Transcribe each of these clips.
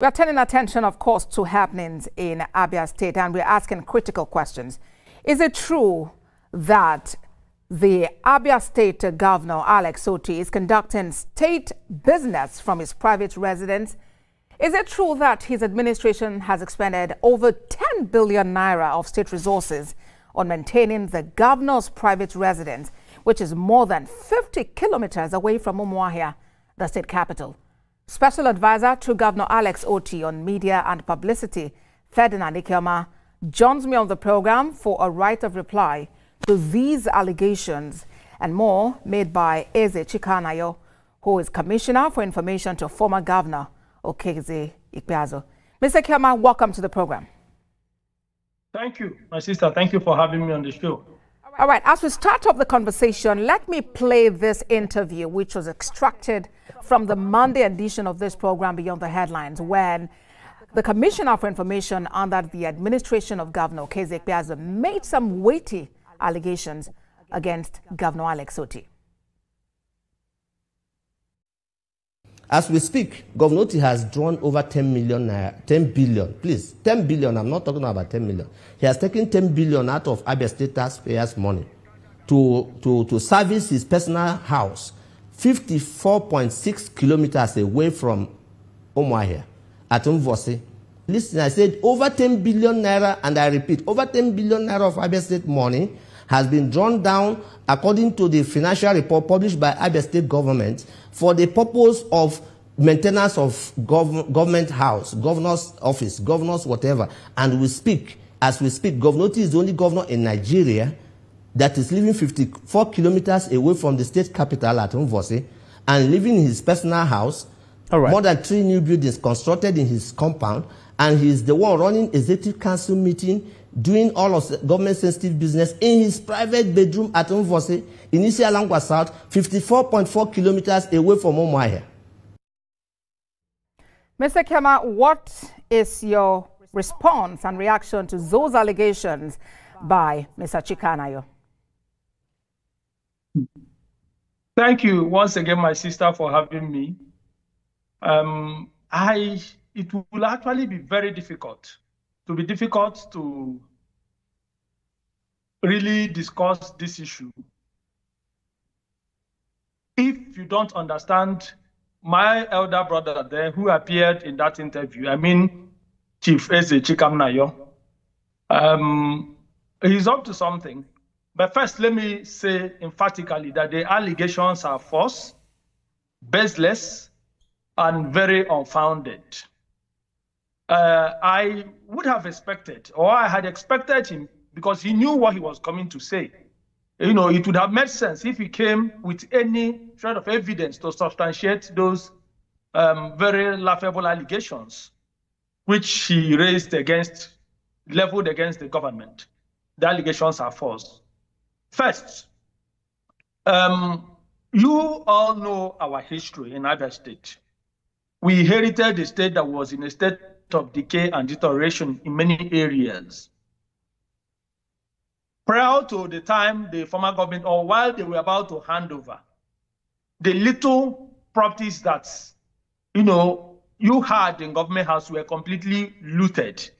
We are turning attention, of course, to happenings in Abia State, and we're asking critical questions. Is it true that the Abia State Governor, Alex Otti, is conducting state business from his private residence? Is it true that his administration has expended over 10 billion naira of state resources on maintaining the governor's private residence, which is more than 50 kilometers away from Umuahia, the state capital? Special Advisor to Governor Alex Otti on Media and Publicity, Ferdinand Ekoma, joins me on the program for a right of reply to these allegations and more made by Okezie Chikanayo, who is Commissioner for Information to former Governor Okezie Ikpeazu. Mr. Ekoma, welcome to the program. Thank you, my sister. Thank you for having me on the show. All right, as we start off the conversation, let me play this interview, which was extracted from the Monday edition of this program, Beyond the Headlines, when the Commissioner for Information under the administration of Governor Okezie Ikpeazu made some weighty allegations against Governor Alex Otti. As we speak, Governor Otti has drawn over 10 billion, please, 10 billion, I'm not talking about 10 million. He has taken 10 billion out of Abia State taxpayers' money to service his personal house, 54.6 kilometers away from Umuahia at Mvosi. Listen, I said over 10 billion naira, and I repeat, over 10 billion naira of Abia State money has been drawn down according to the financial report published by Abia State Government for the purpose of maintenance of government house, governor's office, governor's whatever. And as we speak, Governor Otti is the only governor in Nigeria that is living 54 kilometers away from the state capital at Mvosi and living in his personal house. All right. More than 3 new buildings constructed in his compound, and he's the one running executive council meeting, doing all of the government-sensitive business in his private bedroom at Mvosi, in Isialangwa South, 54.4 kilometers away from Umuahia. Mr. Ekoma, what is your response and reaction to those allegations by Mr. Chikanayo? Thank you once again, my sister, for having me. It will actually be very difficult. It will be difficult to really discuss this issue if you don't understand my elder brother there who appeared in that interview. I mean, Chief Okezie Chikanayo. He's up to something. But first, let me say emphatically that the allegations are false, baseless, and very unfounded. I would have expected, or I had expected him, because he knew what he was coming to say. You know, it would have made sense if he came with any shred of evidence to substantiate those very laughable allegations, which he leveled against the government. The allegations are false. First, you all know our history in Abia State. We inherited a state that was in a state of decay and deterioration in many areas. Prior to the time the former government, or while they were about to hand over, the little properties that, you had in government house were completely looted.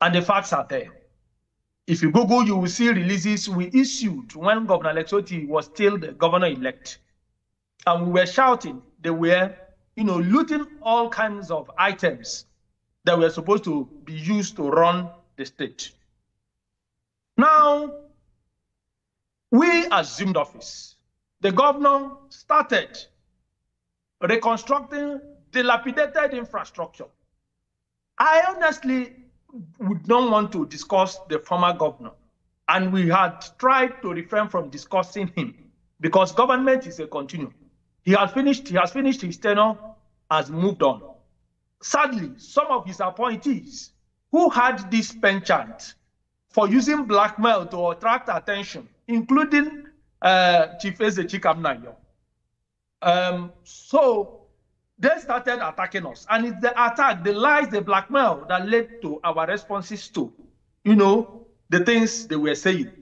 And the facts are there. If you Google, you will see releases we issued when Governor Alex Otti was still the governor-elect. And we were shouting. They were, looting all kinds of items that were supposed to be used to run the state. Now, we assumed office. The governor started reconstructing dilapidated infrastructure. I honestly would not want to discuss the former governor, and we had tried to refrain from discussing him because government is a continuum. He has finished his tenure, has moved on. Sadly, some of his appointees who had this penchant for using blackmail to attract attention, including Chief Okezie Chikanayo. So they started attacking us. And it's the attack, the lies, the blackmail that led to our responses to, the things they were saying.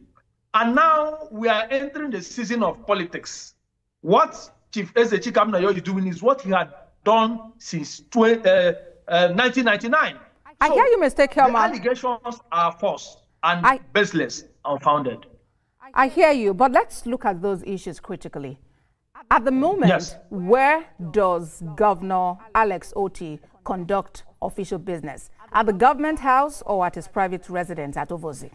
And now we are entering the season of politics. What Chief Okezie Ikpeazu is doing is what he had done since 1999. I hear you, Mr. Ekoma. The allegations are false and baseless, unfounded. I hear you, but let's look at those issues critically. At the moment, yes. Where does Governor Alex Otti conduct official business? At the government house or at his private residence at Okezie?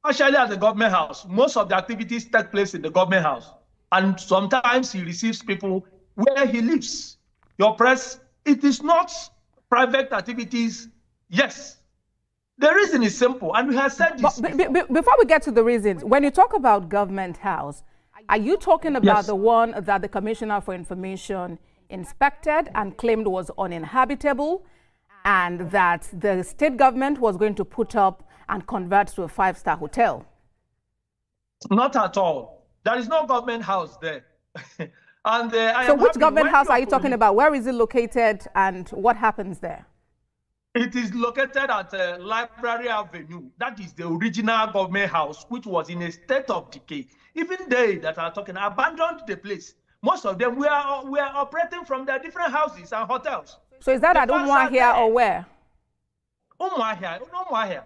Actually, at the government house. Most of the activities take place in the government house. And sometimes he receives people where he lives. Your press, it is not private activities. Yes. The reason is simple, and we have said this. Before we get to the reasons, when you talk about government house, are you talking about yes. the one that the Commissioner for Information inspected and claimed was uninhabitable, and that the state government was going to put up and convert to a 5-star hotel? Not at all. There is no government house there. And so which government house are you talking about? Where is it located and what happens there? It is located at Library Avenue. That is the original government house, which was in a state of decay. Even they that are talking abandoned the place. Most of them we are operating from their different houses and hotels. So is that at Umuahia or where? Umuahia.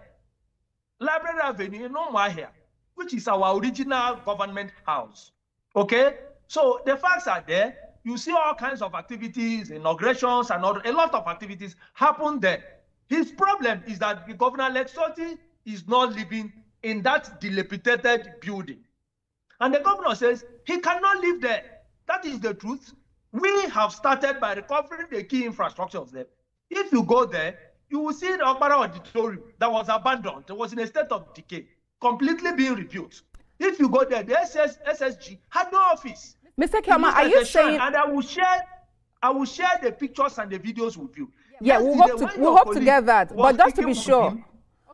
Library Avenue in Umuahia, which is our original government house. Okay? So the facts are there. You see all kinds of activities, inaugurations, and a lot of activities happen there. His problem is that the Governor Alex Otti is not living in that dilapidated building. And the governor says he cannot live there. That is the truth. We have started by recovering the key infrastructures there. If you go there, you will see the Okpara auditorium that was abandoned. It was in a state of decay, completely being rebuilt. If you go there, the SSG had no office. Mr. Ekoma, are you saying... And I will share the pictures and the videos with you. Yeah, we hope to get that. But just to be sure,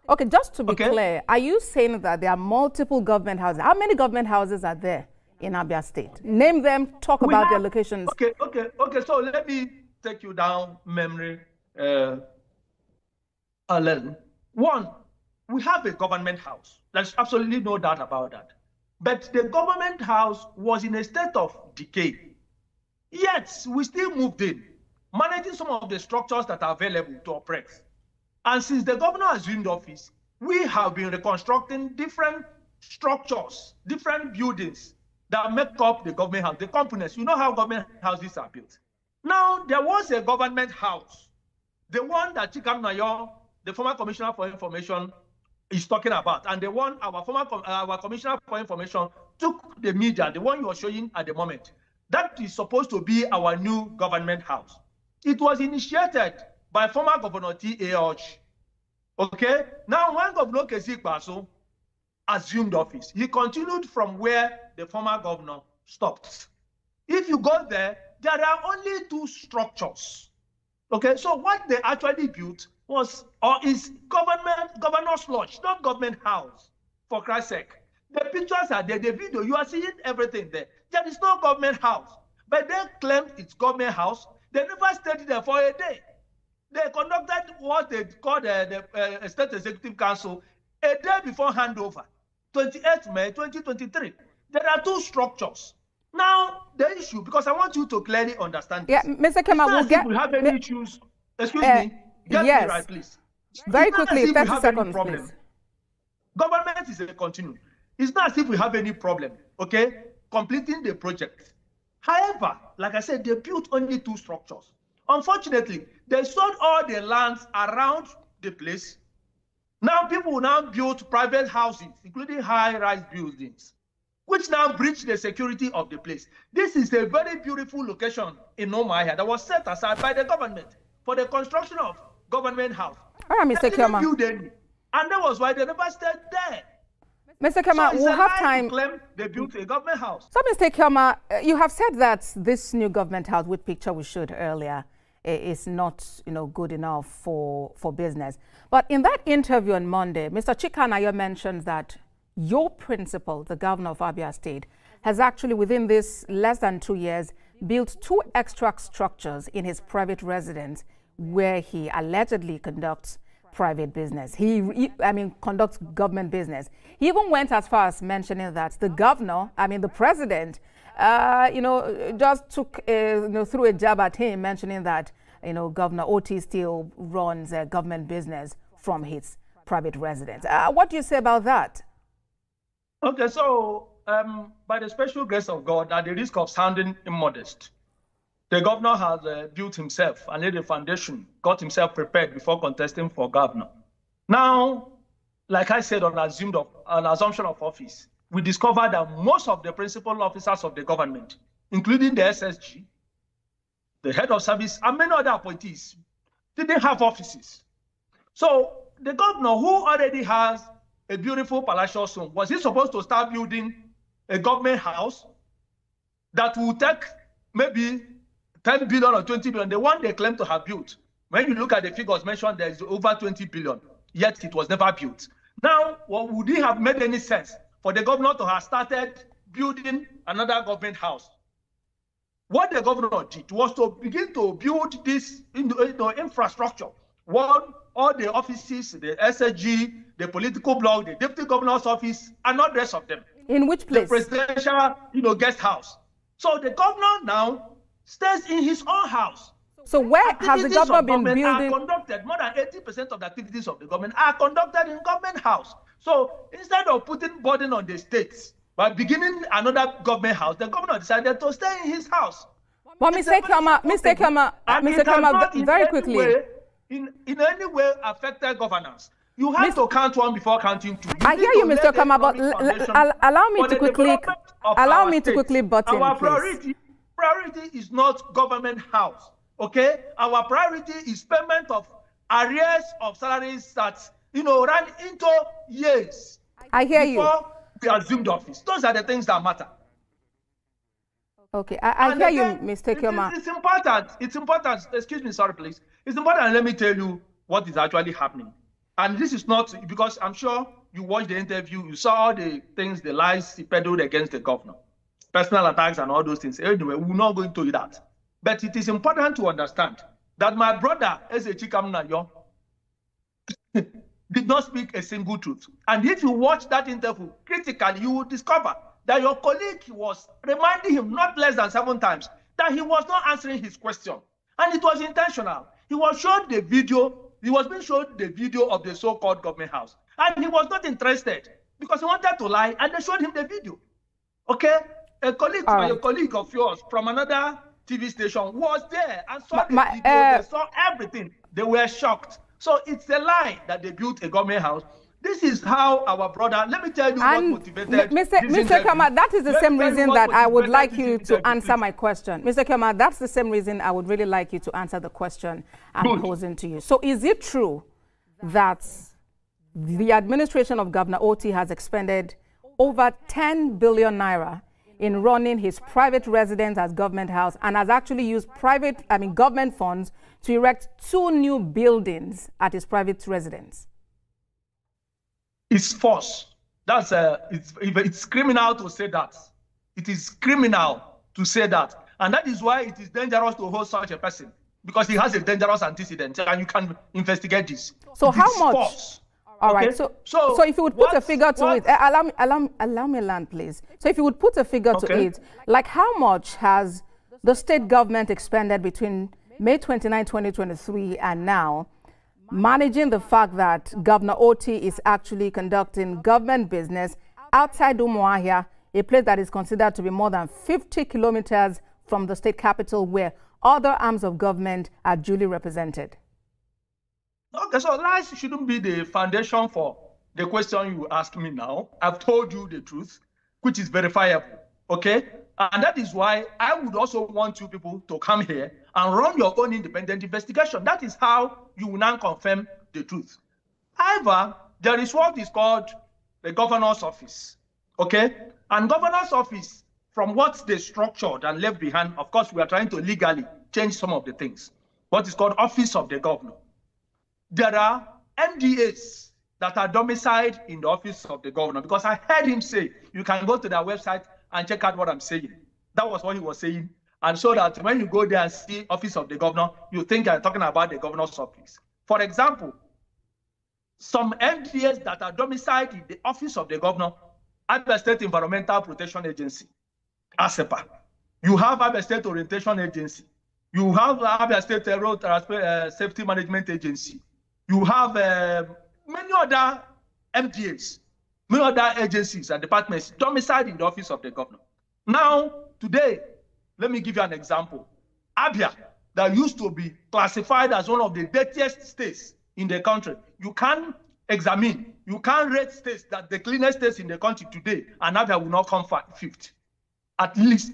okay, just to be clear, are you saying that there are multiple government houses? How many government houses are there in Abia State? Name them, talk about their locations. Okay. So let me take you down memory lane. One, we have a government house. There's absolutely no doubt about that. But the government house was in a state of decay. Yet, we still moved in, managing some of the structures that are available to operate. And since the governor assumed office, we have been reconstructing different structures, different buildings that make up the government house, the components. You know how government houses are built. Now, there was a government house, the one that Chikanayo, the former Commissioner for Information, is talking about, and the one our Commissioner for Information took the media, the one you are showing at the moment. That is supposed to be our new government house. It was initiated by former Governor T.A. Okay? Now, when Governor Okezie Ikpeazu assumed office, he continued from where the former governor stopped. If you go there, there are only 2 structures. Okay? So what they actually built is governor's lodge, not government house, for Christ's sake. The pictures are there, the video, you are seeing everything there. There is no government house. But they claimed it's government house. They never stayed there for a day. They conducted what they called the State Executive Council a day before handover, 28th May 2023. There are 2 structures. Now, the issue, because I want you to clearly understand this. Yeah, Mr. Ekoma, we'll get... we have any issues. Excuse me. Get yes. me right, please. Very quickly, 30 seconds, please. Government is a continuum. It's not as if we have any problem, okay, completing the project. However, like I said, they built only 2 structures. Unfortunately, they sold all the lands around the place. Now people now build private houses, including high-rise buildings, which now breach the security of the place. This is a very beautiful location in Umuahia that was set aside by the government for the construction of government house. All right, Mr. Ekoma. And that was why they never stayed there. Mr. Ekoma, we'll have time. Claim they built a government house. So, Mr. Ekoma, you have said that this new government house, which picture we showed earlier, is not, good enough for business. But in that interview on Monday, Mr. Chikanayo mentioned that your principal, the governor of Abia State, has actually, within this less than 2 years, built 2 extra structures in his private residence where he allegedly conducts private business. He conducts government business. He even went as far as mentioning that the governor, the president, just took, threw a jab at him, mentioning that Governor Otti still runs a government business from his private residence. What do you say about that? Okay, so by the special grace of God, at the risk of sounding immodest, the governor has built himself and laid a foundation, got himself prepared before contesting for governor. Now, like I said, on assumption of office, we discovered that most of the principal officers of the government, including the SSG, the head of service, and many other appointees, didn't have offices. So the governor, who already has a beautiful palatial home, was he supposed to start building a government house that will take maybe 10 billion or 20 billion, the one they claim to have built? When you look at the figures mentioned, there is over 20 billion, yet it was never built. Now, would it have made any sense for the governor to have started building another government house? What the governor did was to begin to build this infrastructure. One, all the offices, the SSG, the political bloc, the deputy governor's office, and not the rest of them. In which place? The presidential, guest house. So the governor now stays in his own house. So where has the governor been building? Are conducted, more than 80% of the activities of the government are conducted in government house. So instead of putting burden on the states by beginning another government house, the governor decided to stay in his house. Well, Mr. Ekoma, very quickly. In any way affected governance. You have to count one before counting two. I hear you, Mr. Ekoma, but allow me to quickly butt in, Our priority is not government house, okay? Our priority is payment of arrears of salaries that, ran into years. I hear you. Before we assumed office. Those are the things that matter. Okay, I hear you, Mr. Ekoma. It's important. It's important. Excuse me, sorry, please. It's important. Let me tell you what is actually happening. And this is not because I'm sure you watched the interview, you saw the things, the lies he peddled against the governor, personal attacks and all those things. Anyway, we're not going to do that. But it is important to understand that my brother, Chikanayo, did not speak a single truth. And if you watch that interview critically, you will discover that your colleague was reminding him not less than 7 times that he was not answering his question. And it was intentional. He was shown the video, he was being shown the video of the so-called government house. And he was not interested because he wanted to lie, and they showed him the video. Okay? A colleague of yours from another TV station was there and saw the video, they saw everything. They were shocked. So it's a lie that they built a government house. This is how our brother, let me tell you what motivated Mr. Ekoma, that is the same reason that I would like you to answer my question. Mr. Ekoma, that's the same reason I would really like you to answer the question I'm posing to you. So is it true that the administration of Governor Otti has expended over 10 billion naira in running his private residence as government house and has actually used government funds to erect 2 new buildings at his private residence? It's false. It's criminal to say that. It is criminal to say that. And that is why it is dangerous to hold such a person, because he has a dangerous antecedent and you can investigate this. So how much? False. All right. So if you would put a figure to it, allow me land, please. So if you would put a figure to it, like how much has the state government expended between May 29, 2023 and now, managing the fact that Governor Otti is actually conducting government business outside Umuahia, a place that is considered to be more than 50 kilometers from the state capital where other arms of government are duly represented? Okay, so lies shouldn't be the foundation for the question you ask me now. I've told you the truth, which is verifiable, okay? And that is why I would also want you people to come here and run your own independent investigation. That is how you will now confirm the truth. However, there is what is called the governor's office, okay? And governor's office, from what they structured and left behind, of course, we are trying to legally change some of the things. What is called office of the governor. There are MDAs that are domiciled in the office of the governor, because I heard him say, you can go to their website and check out what I'm saying. That was what he was saying. And so that when you go there and see office of the governor, you think I'm talking about the governor's office. For example, some MDAs that are domiciled in the office of the governor, Abia State Environmental Protection Agency, ASEPA. You have Abia State Orientation Agency. You have the Abia State Road Safety Management Agency. You have many other MDAs, many other agencies and departments domiciled in the office of the governor. Now, today, let me give you an example. Abia, that used to be classified as one of the dirtiest states in the country. You can examine, you can rate states that the cleanest states in the country today, and Abia will not come fifth, at least.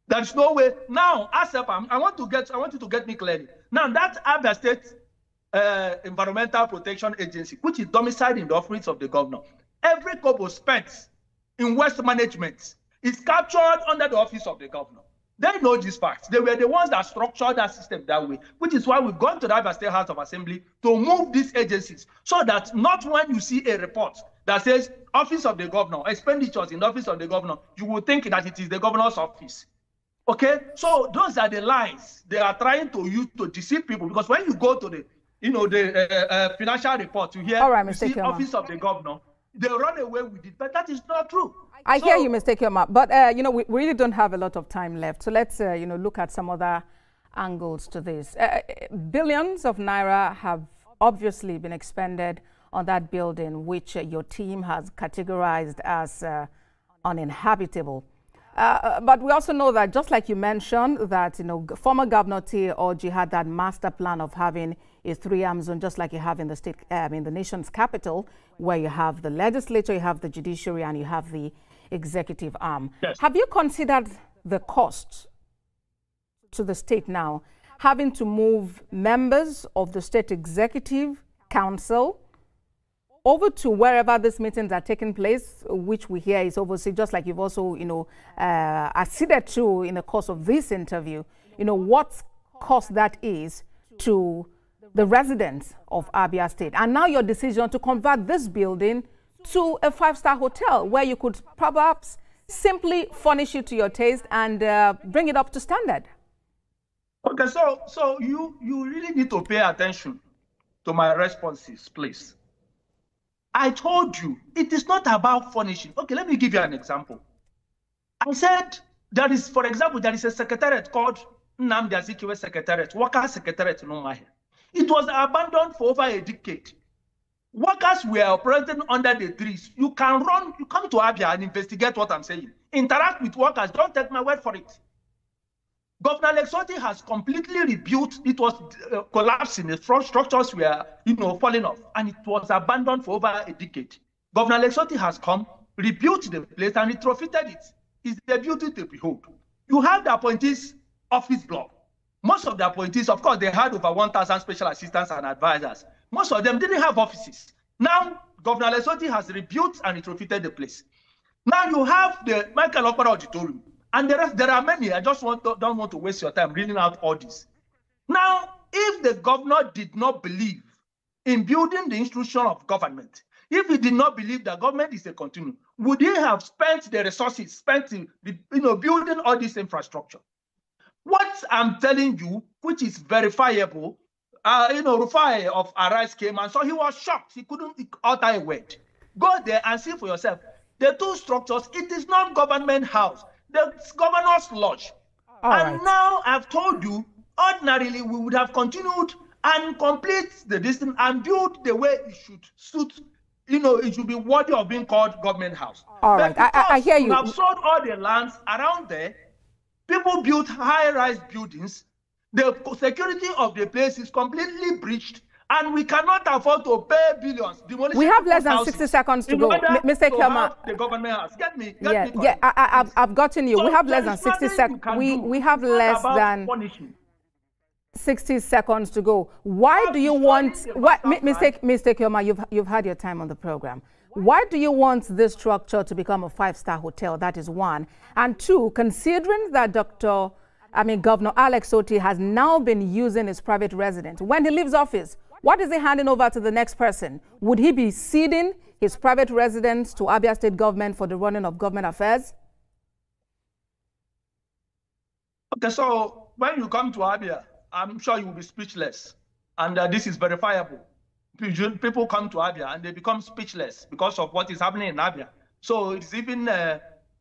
There's no way. Now, ASEP, I want you to get me clearly. Now, that Abia State Environmental Protection Agency, which is domiciled in the office of the governor, every kobo spent in waste management is captured under the office of the governor. They know these facts. They were the ones that structured that system that way, which is why we've gone to the Abia State House of Assembly to move these agencies so that not when you see a report that says office of the governor, expenditures in the office of the governor, you will think that it is the governor's office. Okay, so those are the lies they are trying to use to deceive people. Because when you go to the, the financial report, you hear you see office of the governor, they run away with it, but that is not true. I hear you, Mr. Ekoma, but we really don't have a lot of time left. So let's look at some other angles to this. Billions of naira have obviously been expended on that building, which your team has categorized as uninhabitable. But we also know that, just like you mentioned, that former Governor T. Orji had that master plan of having a three-arm zone, just like you have in the state, in the nation's capital, where you have the legislature, you have the judiciary, and you have the executive arm. Yes. Have you considered the cost to the state now, having to move members of the state executive council over to wherever these meetings are taking place, which we hear is overseen, just like you've also, acceded to in the course of this interview, what cost that is to the residents of Abia State. And now your decision to convert this building to a five-star hotel where you could perhaps simply furnish it to your taste and bring it up to standard. Okay, so you really need to pay attention to my responses, please. I told you, it is not about furnishing. Okay, let me give you an example. I said there is, for example, there is a secretariat called Nnamdi Azikiwe Secretariat, Worker Secretariat in Umuahia. It was abandoned for over a decade. Workers were operating under the trees. You come to Abia and investigate what I'm saying. Interact with workers, don't take my word for it. Governor Otti has completely rebuilt. It was collapsing. The structures were, falling off, and it was abandoned for over a decade. Governor Otti has come, rebuilt the place, and retrofitted it. It's a beauty to behold. You have the appointees office block. Most of the appointees, of course, they had over 1,000 special assistants and advisors. Most of them didn't have offices. Now, Governor Otti has rebuilt and retrofitted the place. Now you have the Michael Okpara Auditorium. And the rest, there are many. I just don't want to waste your time reading out all this. Now, if the governor did not believe in building the institution of government, if he did not believe that government is a continuum, would he have spent the resources, building all this infrastructure? What I'm telling you, which is verifiable, Rufai of Arise came and so he was shocked. He couldn't utter a word. Go there and see for yourself. The two structures, it is not government house. The governor's lodge. Now I've told you, ordinarily we would have continued and complete the distance and build the way it should suit, it should be worthy of being called government house. All right, I hear you. We have sold all the lands around there. People built high-rise buildings. The security of the place is completely breached. And we cannot afford to pay billions. We have less than 60 seconds to go. Mr. Ekoma. The government has. Get me. I've gotten you. We have less than 60 seconds. We have less than 60 seconds to go. Why do you want, Mr. Ekoma, you've had your time on the program. Why do you want this structure to become a five-star hotel? That is one. And two, considering that Governor Alex Otti has now been using his private residence, when he leaves office, what is he handing over to the next person? Would he be ceding his private residence to Abia State Government for the running of government affairs? Okay, so when you come to Abia, I'm sure you will be speechless. And this is verifiable. People come to Abia and they become speechless because of what is happening in Abia. So it's even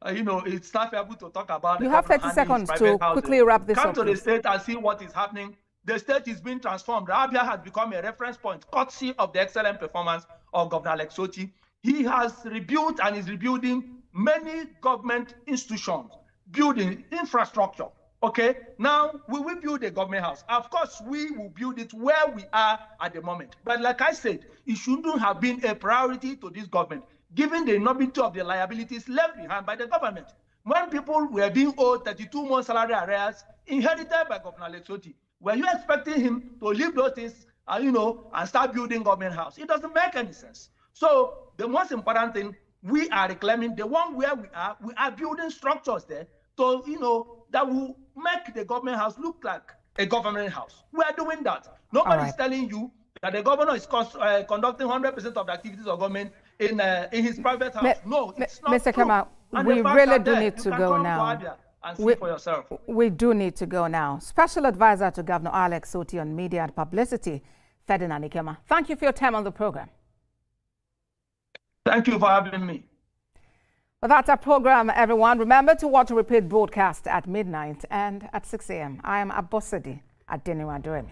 it's not able to talk about. You have 30 seconds to quickly wrap this up. Come to the state and see what is happening. The state is being transformed. Abia has become a reference point, courtesy of the excellent performance of Governor Alex Otti. He has rebuilt and is rebuilding many government institutions, building infrastructure. Okay, now we will build a government house. Of course, we will build it where we are at the moment. But like I said, it shouldn't have been a priority to this government, given the enormity of the liabilities left behind by the government. When people were being owed 32-month salary arrears inherited by Governor Alex Otti, were you expecting him to leave those things, and start building government house? It doesn't make any sense. So the most important thing, we are reclaiming the one where we are building structures there to, that will make the government house look like a government house. We are doing that. Nobody is telling you that the governor is conducting 100% of the activities of government in his private house. No, it's not Mr. true. Ekoma, we really do need to go now. And see for yourself. We do need to go now. Special Advisor to Governor Alex Otti on Media and Publicity, Ferdinand Ekoma. Thank you for your time on the program. Thank you for having me. Well, that's our program, everyone. Remember to watch a repeat broadcast at midnight and at 6 a.m. I am Abosadi at Deniwa Duremi.